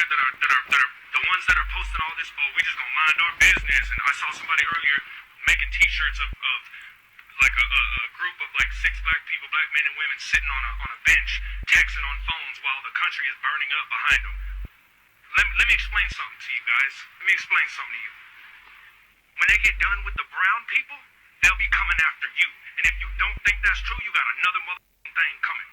that are the ones that are posting all this. Oh, we just gonna mind our business. And I saw somebody earlier making T-shirts of like a group of like 6 black people, black men and women sitting on a bench, texting on phones while the country is burning up behind them. Let me explain something to you guys. Let me explain something to you. When they get done with the brown people, they'll be coming after you. And if you don't think that's true, you got another motherfucking thing coming.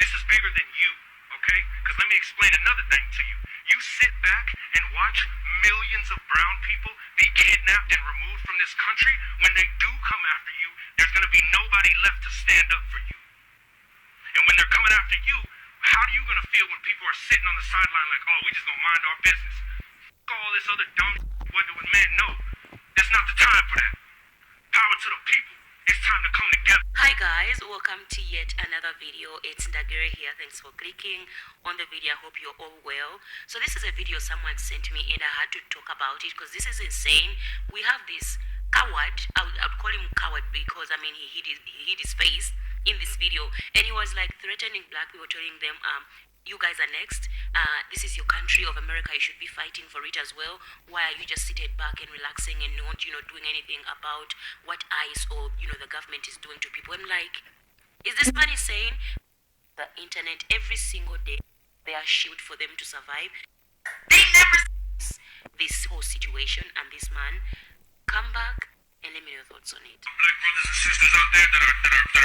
This is bigger than you, okay? Because let me explain another thing to you. You sit back and watch millions of brown people be kidnapped and removed from this country. When they do come after you, there's going to be nobody left to stand up for you. And when they're coming after you, how are you going to feel when people are sitting on the sideline like, oh, we just going to mind our business? F*** all this other dumb shit. What do men know? It's not the time for that. Power to the people. It's time to come together. Hi guys, welcome to yet another video. It's Ndagere here. Thanks for clicking on the video. I hope you're all well. So this is a video someone sent me and I had to talk about it because this is insane. We have this coward. I would call him coward because I mean he hid his face in this video and he was like threatening black people, telling them you guys are next. This is your country of America. You should be fighting for it as well. Why are you just seated back and relaxing and not, doing anything about what ICE or, the government is doing to people? I'm like, is this man insane? The internet every single day, they are shield for them to survive. They never see this whole situation and this man. Come back and let me know your thoughts on it. Black brothers and sisters out there that are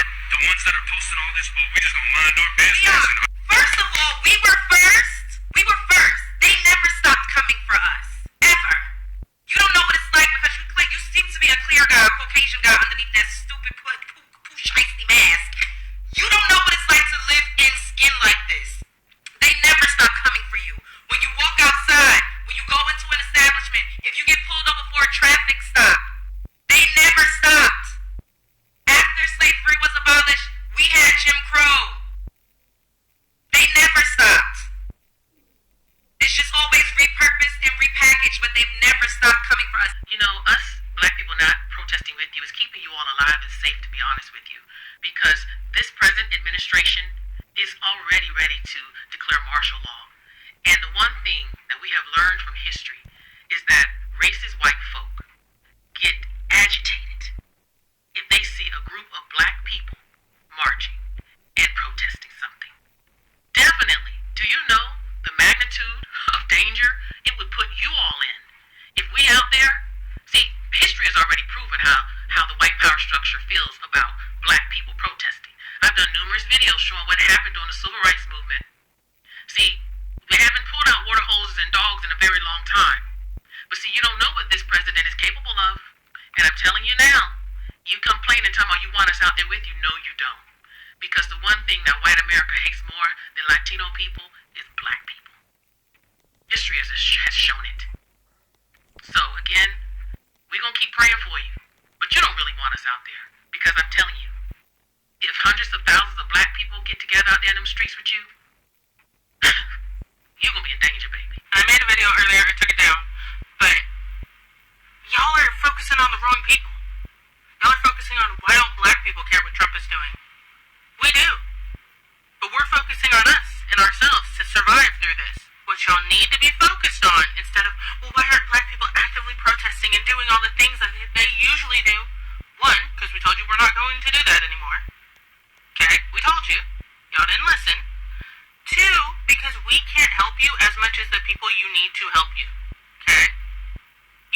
the ones that are posting all this, but we just gonna mind our business. Yeah. First of all, we were first. We were first. They never stopped coming for us. Ever. You don't know what it's like because you seem to be a clear guy, a Caucasian guy underneath that stupid poo shiesty mask. You don't know what it's like to live in skin like this. They never stop coming for you. When you walk outside, when you go into an establishment, if you get pulled over for a traffic stop, they never stopped. After slavery was abolished, we had Jim Crow. They never stopped. It's just always repurposed and repackaged, but they've never stopped coming for us. Us black people not protesting with you is keeping you all alive and safe, to be honest with you. Because this present administration is already ready to declare martial law. And the one thing that we have learned from history is that racist white folk get agitated if they see a group of black people marching and protesting something. Definitely. Do you know the magnitude of danger it would put you all in? If we out there, see, history has already proven how the white power structure feels about black people protesting. I've done numerous videos showing what happened during the civil rights movement. See, we haven't pulled out water hoses and dogs in a very long time. But see, you don't know what this president is capable of. And I'm telling you now, you complain and tell me you want us out there with you. No, you don't. Because the one thing that white America hates more than Latino people is black people. History has shown it. So again, we're going to keep praying for you. But you don't really want us out there. Because I'm telling you, if hundreds of thousands of black people get together out there in them streets with you, you're going to be in danger, baby. I made a video earlier, I took it down. But y'all are focusing on the wrong people. Y'all are focusing on why don't black people care what Trump is doing. We do. But we're focusing on us and ourselves to survive through this. What y'all need to be focused on instead of, well, why aren't black people actively protesting and doing all the things that they usually do? One, because we told you we're not going to do that anymore. Okay, we told you. Y'all didn't listen. Two, because we can't help you as much as the people you need to help you. Okay?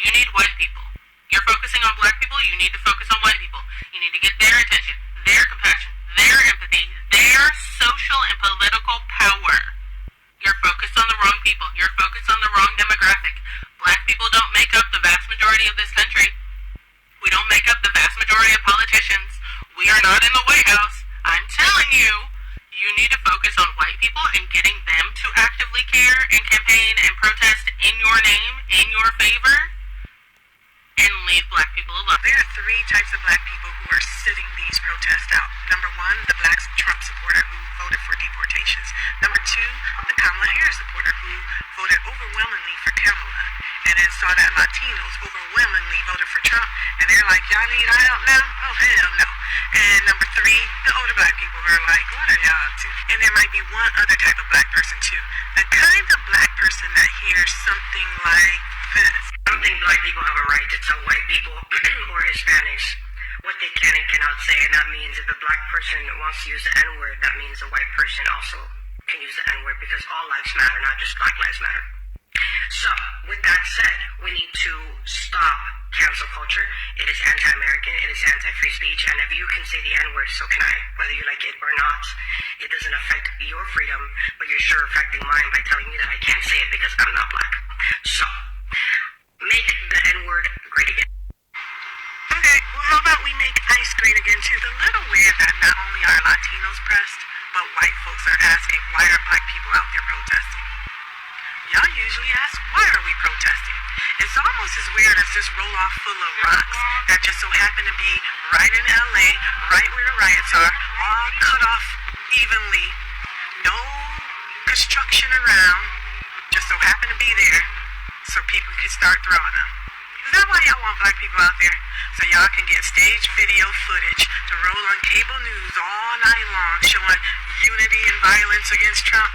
You need white people. You're focusing on black people, you need to focus on white people. You need to get their attention, their compassion, their empathy, their social and political power. You're focused on the wrong people. You're focused on the wrong demographic. Black people don't make up the vast majority of this country. We don't make up the vast majority of politicians. We are not in the White House. I'm telling you, you need to focus on white people and getting them to actively care and campaign and protest in your name, in your favor, and leave black people alone. There are 3 types of black people who are sitting these protests out. Number 1, the black Trump supporter who voted for deportations. Number 2, the Kamala Harris supporter who voted overwhelmingly for Kamala. And then saw that Latinos overwhelmingly voted for Trump. And they're like, y'all need our help now? Oh, hell no. And number 3, the older black people who are like, what are y'all up to? And there might be one other type of black person too. The kind of black person that hears something like this. I don't think black people have a right to tell white people or Hispanics what they can and cannot say, and that means if a black person wants to use the N-word, that means a white person also can use the N-word, because all lives matter, not just black lives matter. So, with that said, we need to stop cancel culture. It is anti-American, it is anti-free speech, and if you can say the N-word, so can I, whether you like it or not. It doesn't affect your freedom, but you're sure affecting mine by telling me that I can't say it because I'm not black. So, make the N-word great again. Okay, well, how about we make ICE great again too? It's a little weird that not only are Latinos pressed, but white folks are asking, why are black people out there protesting? Y'all usually ask, why are we protesting? It's almost as weird as this roll-off full of rocks that just so happen to be right in LA, right where the riots are, all cut off evenly, no construction around, just so happen to be there so people can start throwing them. Is that why y'all want black people out there? So y'all can get stage video footage to roll on cable news all night long showing unity and violence against Trump?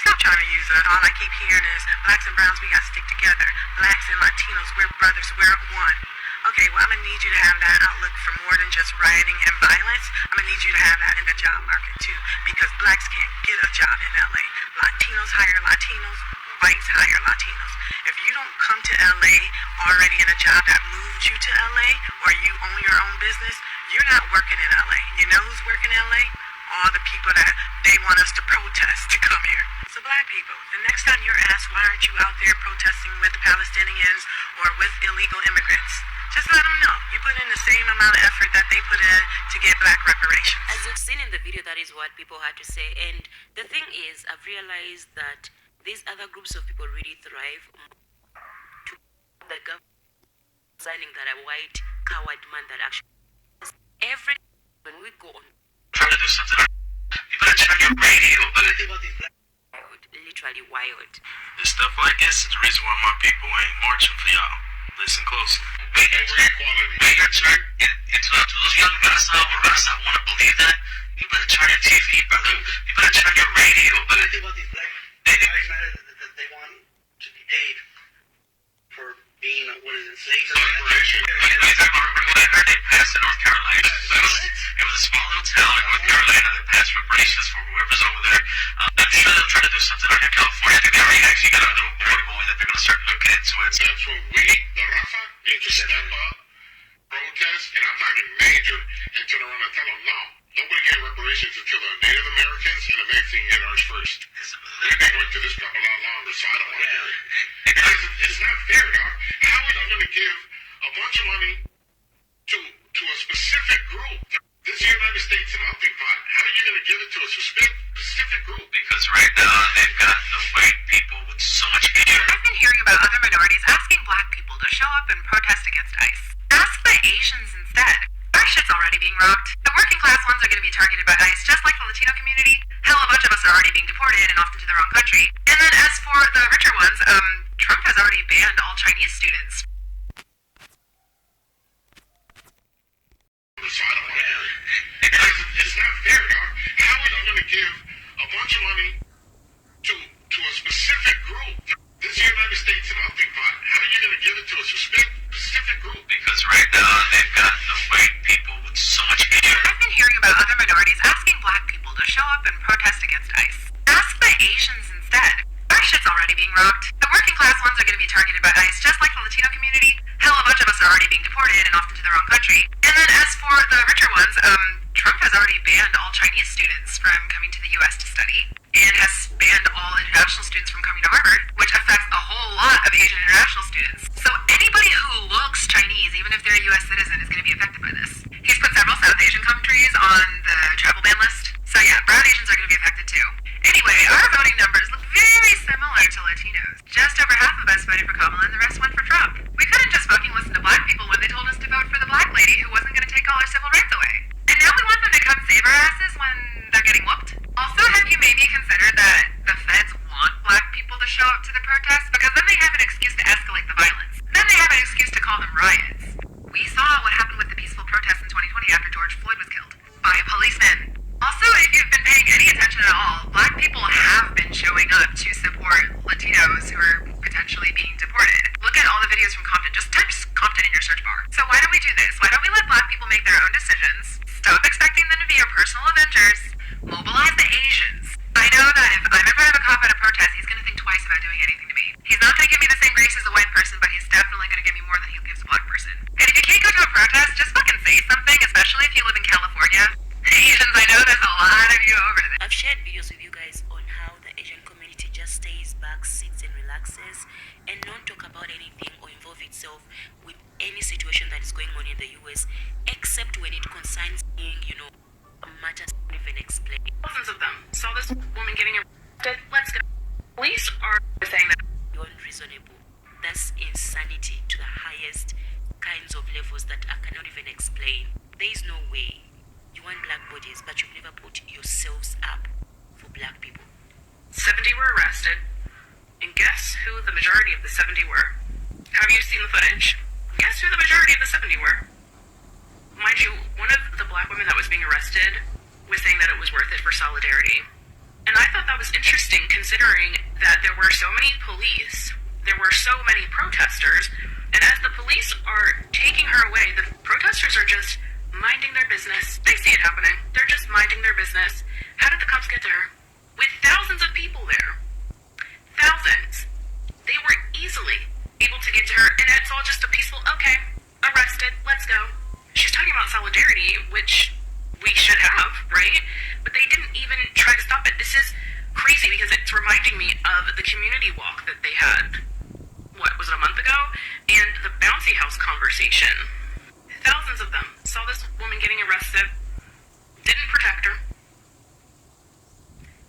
Stop trying to use us. All I keep hearing is blacks and browns, we gotta stick together. Blacks and Latinos, we're brothers, we're one. Okay, well, I'm gonna need you to have that outlook for more than just rioting and violence. I'm gonna need you to have that in the job market too, because blacks can't get a job in LA. Latinos hire Latinos, whites hire Latinos. If you don't come to LA already in a job that moved you to LA, or you own your own business, you're not working in LA. You know who's working in LA? All the people that they want us to protest to come here. So black people, the next time you're asked, why aren't you out there protesting with Palestinians or with illegal immigrants, just let them know you put in the same amount of effort that they put in to get black reparations. As you've seen in the video, that is what people had to say. And the thing is, I've realized that these other groups of people really thrive to the government signing that a white coward man that actually every when we go on Trying to do something. You better turn your radio, literally wild. This stuff like this is the reason why my people ain't marching for y'all. Listen closely. We gotta turn into those young Rassau want to believe that. You better turn your TV, brother. You better turn your radio, brother. They want to be paid for being, what is it, slaves? They passed in North Carolina. It was a small little town in North Carolina that passed reparations for whoever's over there. I'm sure they'll try to do something out here in California. I think they already actually got a little board going that they're going to start looking into it. That's when we, the Rafa, need to step up, protest, and I'm talking major, and turn around and tell them, no, nobody get reparations until the Native Americans and the Mexican get ours first. We've been going through this crap a lot longer, so I don't want to hear it. It's not fair, dog. How are you going to give a bunch of money to a specific group? This is the United States melting pot. How are you going to give it to a specific group? Because right now they've got the white people with so much hatred. I've been hearing about other minorities asking black people to show up and protest against ICE. Ask the Asians instead. Our shit's already being rocked. The working class ones are going to be targeted by ICE, just like the Latino community. Hell, a bunch of us are already being deported and often to the wrong country. And then as for the richer ones, Trump has already banned all Chinese students. So I don't want to hear it. It's not fair, dog. How are you going to give a bunch of money to a specific group? This is the United States melting pot. How are you going to give it to a specific group? Because right now they've got the white people with so much hatred. I've been hearing about other minorities asking black people to show up and protest against ICE. Ask the Asians instead. Our shit's already being rocked. The working class ones are going to be targeted by ICE, just like the Latino community. Hell, a bunch of us are already being deported and often to the wrong country. And then as for the richer ones, Trump has already banned all Chinese students from coming to the U.S. to study, and has banned all international students from coming to Harvard, which affects a whole lot of Asian international students. So anybody who looks Chinese, even if they're a U.S. citizen, is going to be affected by this. He's put several South Asian countries on the travel ban list. So yeah, brown Asians are going to be affected too. Anyway, our voting numbers look very similar to Latinos. Just over half of us voted for Kamala and the rest went for Trump. We couldn't just fucking listen to black people when they told us to vote for the black lady who wasn't going to take all our civil rights away. And now we want them to come save our asses when they're getting whooped. Also, have you maybe considered that the feds want black people to show up to the protests? Because then they have an excuse to escalate the violence. Then they have an excuse to call them riots. We saw what happened with the peaceful protests in 2020 after George Floyd was killed by a policeman. Also, if you've been paying any attention at all, Black people have been showing up to support Latinos who are potentially being deported. Look at all the videos from Compton. Just type Compton in your search bar. So why don't we do this? Why don't we let Black people make their own decisions? Stop expecting them to be your personal avengers. Mobilize the Asians. I know that if I'm in front of a cop at a protest, he's going to think twice about doing anything to me. He's not going to give me the same grace as a white person, but he's definitely going to give me more than he gives a Black person. And if you can't go to a protest, just fucking say something, especially if you live in California. Asians, I know there's a lot of you over there. I've shared videos with you guys on how the Asian community just stays back, sits and relaxes and don't talk about anything or involve itself with any situation that is going on in the US, except when it concerns being, matters don't even explain. Thousands of them saw this woman getting arrested. Let's go. Police are saying that Beyond reasonable. That's insanity to the highest kinds of levels that I cannot even explain. There is no way. You want Black bodies, but you've never put yourselves up for Black people. 70 were arrested. And guess who the majority of the 70 were? Have you seen the footage? Guess who the majority of the 70 were? Mind you, one of the Black women that was being arrested was saying that it was worth it for solidarity. And I thought that was interesting considering that there were so many police, there were so many protesters, and as the police are taking her away, the protesters are just minding their business. They see it happening. They're just minding their business. How did the cops get to her? With thousands of people there. Thousands. They were easily able to get to her, and it's all just a peaceful, okay, arrested, let's go. She's talking about solidarity, which we should have, right? But they didn't even try to stop it. This is crazy because it's reminding me of the community walk that they had, what, was it a month ago? And the bouncy house conversation. Thousands of them saw this woman getting arrested, didn't protect her.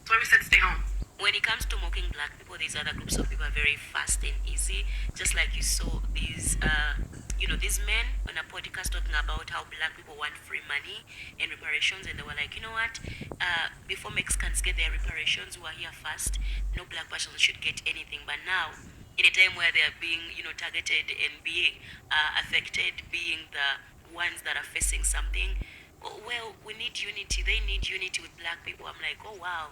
That's why we said stay home. When it comes to mocking Black people, these other groups of people are very fast and easy. Just like you saw these, these men on a podcast talking about how Black people want free money and reparations, and they were like, you know what? Before Mexicans get their reparations, who are here first, no Black person should get anything. But now, in a time where they are being, targeted and being affected, being the ones that are facing something, well, we need unity. They need unity with Black people. I'm like, oh wow.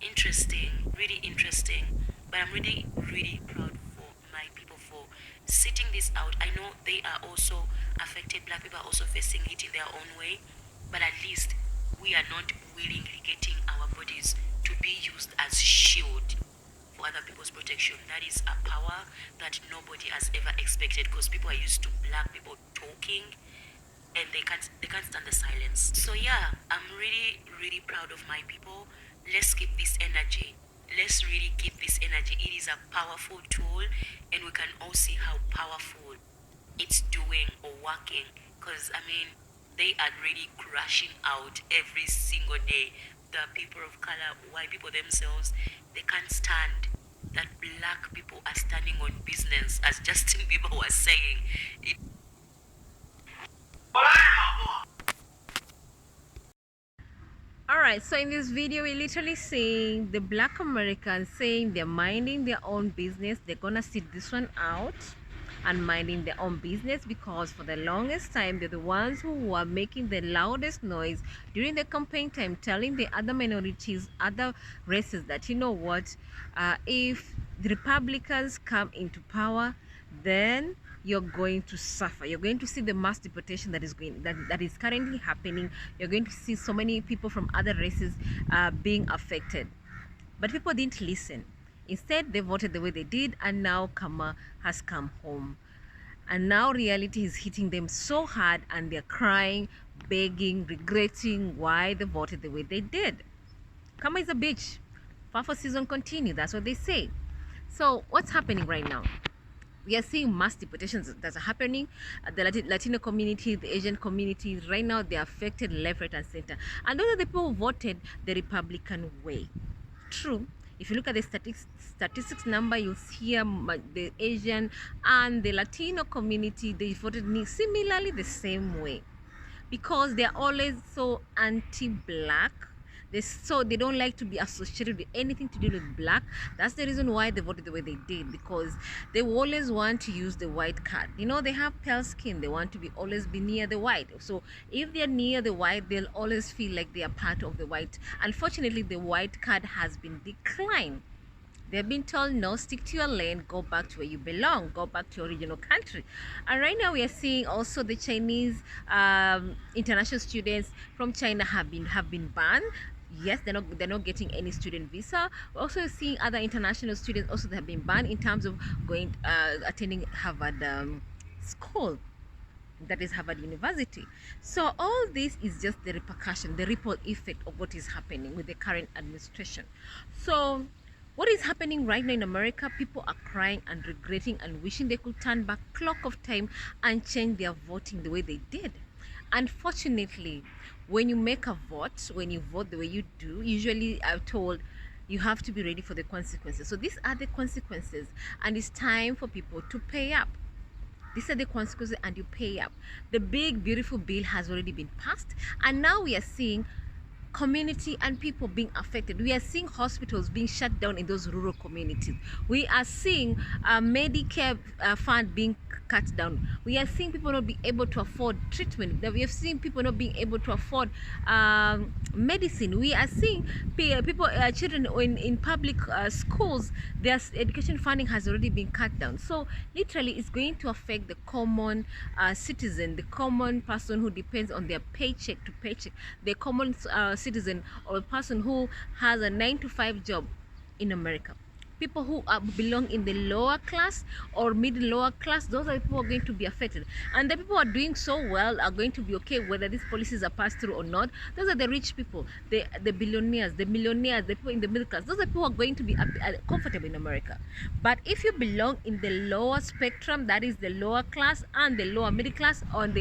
Interesting, really interesting. But I'm really, really proud for my people for sitting this out. I know they are also affected. Black people are also facing it in their own way. But at least we are not willingly getting our bodies to be used as shield for other people's protection. That is a power that nobody has ever expected, because people are used to Black people talking and they can't stand the silence. So yeah, I'm really, really proud of my people. Let's keep this energy. Let's really keep this energy. It is a powerful tool, and we can all see how powerful it's doing or working. Because, they are really crashing out every single day. The people of color, white people themselves, they can't stand that Black people are standing on business, as Justin Bieber was saying. Alright, so in this video we're literally seeing the Black Americans saying they're minding their own business. They're gonna sit this one out and minding their own business, because for the longest time they're the ones who were making the loudest noise during the campaign time, telling the other minorities, other races that, you know what, if the Republicans come into power, then you're going to suffer. You're going to see the mass deportation that is currently happening. You're going to see so many people from other races being affected. But people didn't listen. Instead, they voted the way they did, and now Kama has come home. And now reality is hitting them so hard, and they're crying, begging, regretting why they voted the way they did. Kama is a bitch. Fafo season continue. That's what they say. So what's happening right now? We are seeing mass deportations that are happening. The Latino community, the Asian community, right now they're affected left, right, and center. And those are the people who voted the Republican way. True. If you look at the statistics number, you'll see the Asian and the Latino community, they voted similarly the same way, because they're always so anti-Black. So they don't like to be associated with anything to do with black. That's the reason why they voted the way they did, because they always want to use the white card. You know, they have pale skin, they want to be always be near the white. So if they're near the white, they'll always feel like they are part of the white. Unfortunately, the white card has been declined. They've been told, no, stick to your lane, go back to where you belong, go back to your original country. And right now we are seeing also the Chinese international students from China have been banned. Yes, they're not getting any student visa. We're also seeing other international students also that have been banned in terms of going attending Harvard school, that is Harvard University. So all this is just the repercussion, the ripple effect of what is happening with the current administration. So what is happening right now in America, people are crying and regretting and wishing they could turn back clock of time and change their voting the way they did. Unfortunately, when you make a vote, when you vote the way you do, usually I'm told you have to be ready for the consequences. So these are the consequences, and it's time for people to pay up. These are the consequences, and you pay up. The big beautiful bill has already been passed, and now we are seeing community and people being affected. We are seeing hospitals being shut down in those rural communities. We are seeing Medicare fund being cut down. We are seeing people not being able to afford treatment. We have seen people not being able to afford medicine. We are seeing people, children in public schools, their education funding has already been cut down. So literally it's going to affect the common citizen, the common person who depends on their paycheck to paycheck, the common citizen or a person who has a 9-to-5 job in America. People who belong in the lower class or mid-lower class, those are people who are going to be affected. And the people who are doing so well are going to be okay whether these policies are passed through or not. Those are the rich people, the billionaires, the millionaires, the people in the middle class. Those are people who are going to be comfortable in America. But if you belong in the lower spectrum, that is the lower class and the lower middle class, and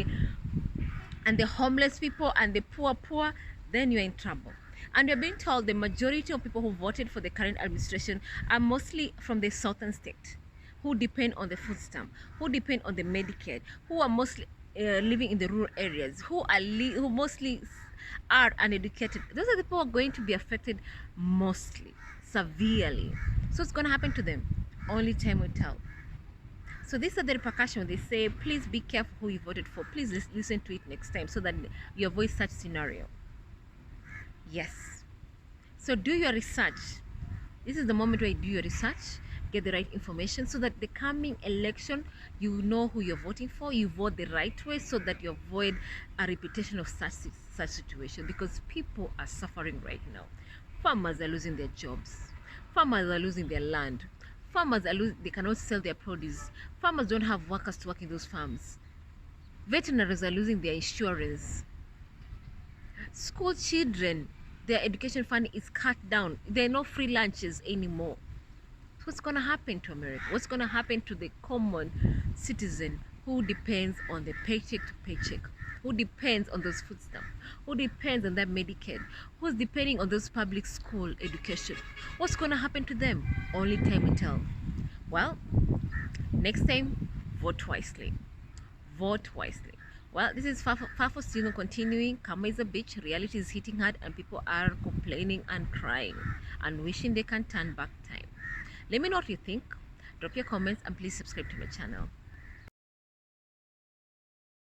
the homeless people and the poor, then you're in trouble. And you're being told the majority of people who voted for the current administration are mostly from the southern state, who depend on the food stamp, who depend on the Medicaid, who are mostly living in the rural areas, who mostly are uneducated. Those are the people who are going to be affected mostly, severely. So it's going to happen to them. Only time will tell. So these are the repercussions. They say, please be careful who you voted for. Please listen to it next time so that you avoid such scenario. Yes. So do your research. This is the moment where you do your research, get the right information so that the coming election, you know who you're voting for, you vote the right way so that you avoid a repetition of such situation, because people are suffering right now. Farmers are losing their jobs. Farmers are losing their land. Farmers are they cannot sell their produce. Farmers don't have workers to work in those farms. Veterinaries are losing their insurance. School children, their education funding is cut down. There are no free lunches anymore. So what's going to happen to America? What's going to happen to the common citizen who depends on the paycheck to paycheck, who depends on those food stamps, who depends on that Medicaid, who's depending on those public school education? What's going to happen to them? Only time will tell. Well, next time, vote wisely. Vote wisely. Well, this is Fafo still continuing. Karma is a bitch. Reality is hitting hard, and people are complaining and crying and wishing they can turn back time. Let me know what you think. Drop your comments and please subscribe to my channel.